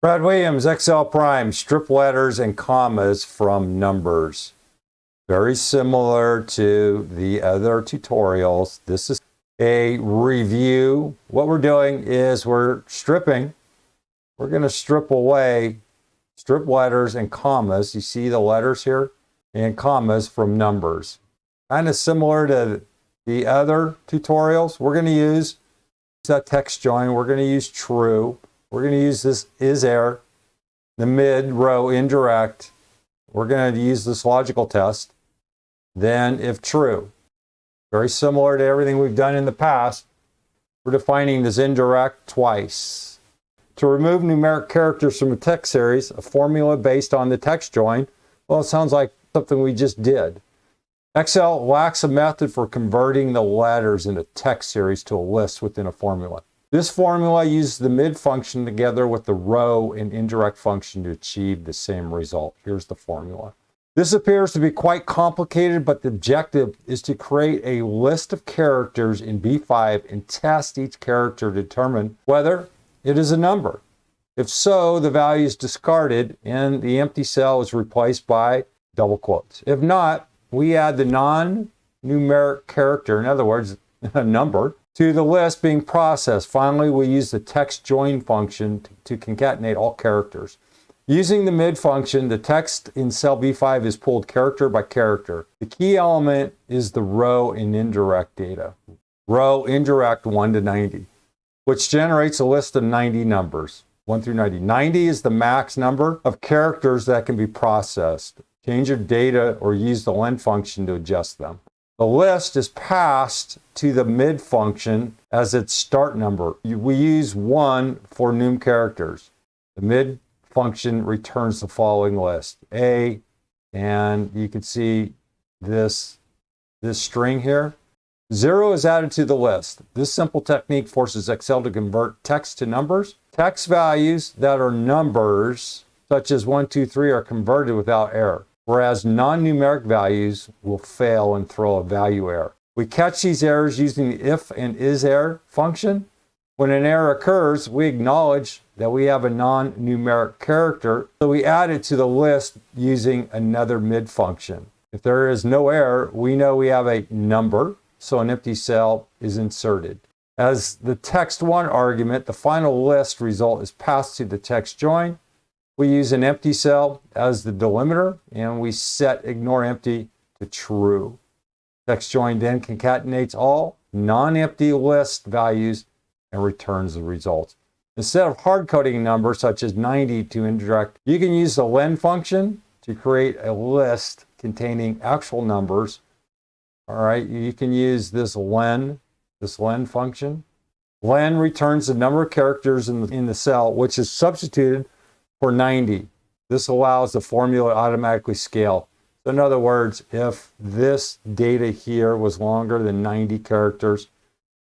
Brad Williams, Excel Prime, strip letters and commas from numbers. Very similar to the other tutorials. This is a review. What we're doing is we're stripping. We're going to strip away strip letters and commas. You see the letters here and commas from numbers. Kind of similar to the other tutorials. We're going to use that text join. We're going to use true. We're going to use this is error, the mid row indirect. We're going to use this logical test. Then if true, very similar to everything we've done in the past, we're defining this indirect twice. To remove numeric characters from a text series, a formula based on the text join, well, it sounds like something we just did. Excel lacks a method for converting the letters in a text series to a list within a formula. This formula uses the mid function together with the row and indirect function to achieve the same result. Here's the formula. This appears to be quite complicated, but the objective is to create a list of characters in B5 and test each character to determine whether it is a number. If so, the value is discarded and the empty cell is replaced by double quotes. If not, we add the non-numeric character, in other words, a number, to the list being processed. Finally, we use the TEXTJOIN function to concatenate all characters. Using the mid function, the text in cell B5 is pulled character by character. The key element is the row and indirect data. Row indirect 1 to 90, which generates a list of 90 numbers, 1 through 90. 90 is the max number of characters that can be processed. Change your data or use the len function to adjust them. The list is passed to the mid function as its start number. We use 1 for num characters. The mid function returns the following list. A, and you can see this string here. 0 is added to the list. This simple technique forces Excel to convert text to numbers. Text values that are numbers, such as 1, 2, 3, are converted without error, whereas non-numeric values will fail and throw a value error. We catch these errors using the if and is error function. When an error occurs, we acknowledge that we have a non-numeric character, so we add it to the list using another mid function. If there is no error, we know we have a number, so an empty cell is inserted. As the text1 argument, the final list result is passed to the text join. We use an empty cell as the delimiter, and we set ignore empty to true. Text join then concatenates all non-empty list values and returns the results. Instead of hard-coding a number such as 90 to indirect, you can use the len function to create a list containing actual numbers. All right, you can use this len function. Len returns the number of characters in the cell, which is substituted for 90. This allows the formula to automatically scale. So in other words, if this data here was longer than 90 characters,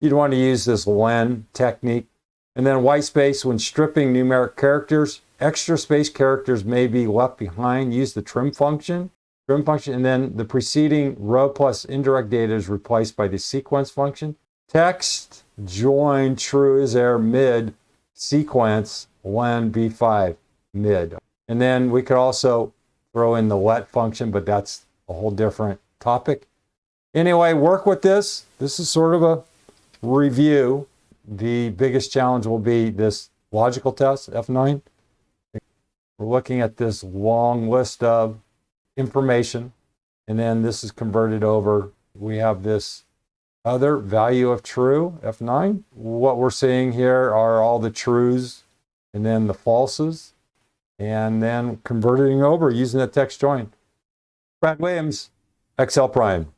you'd want to use this len technique. And then white space, when stripping numeric characters, extra space characters may be left behind. Use the trim function, and then the preceding row plus indirect data is replaced by the sequence function. Text join true is error mid sequence len B5 mid. And then we could also throw in the let function, but that's a whole different topic. Anyway, work with this. This is sort of a review. The biggest challenge will be this logical test, F9. We're looking at this long list of information, and then this is converted over. We have this other value of true, F9. What we're seeing here are all the trues and then the falses, and then converting over using the text join. Brad Williams, Excel Prime.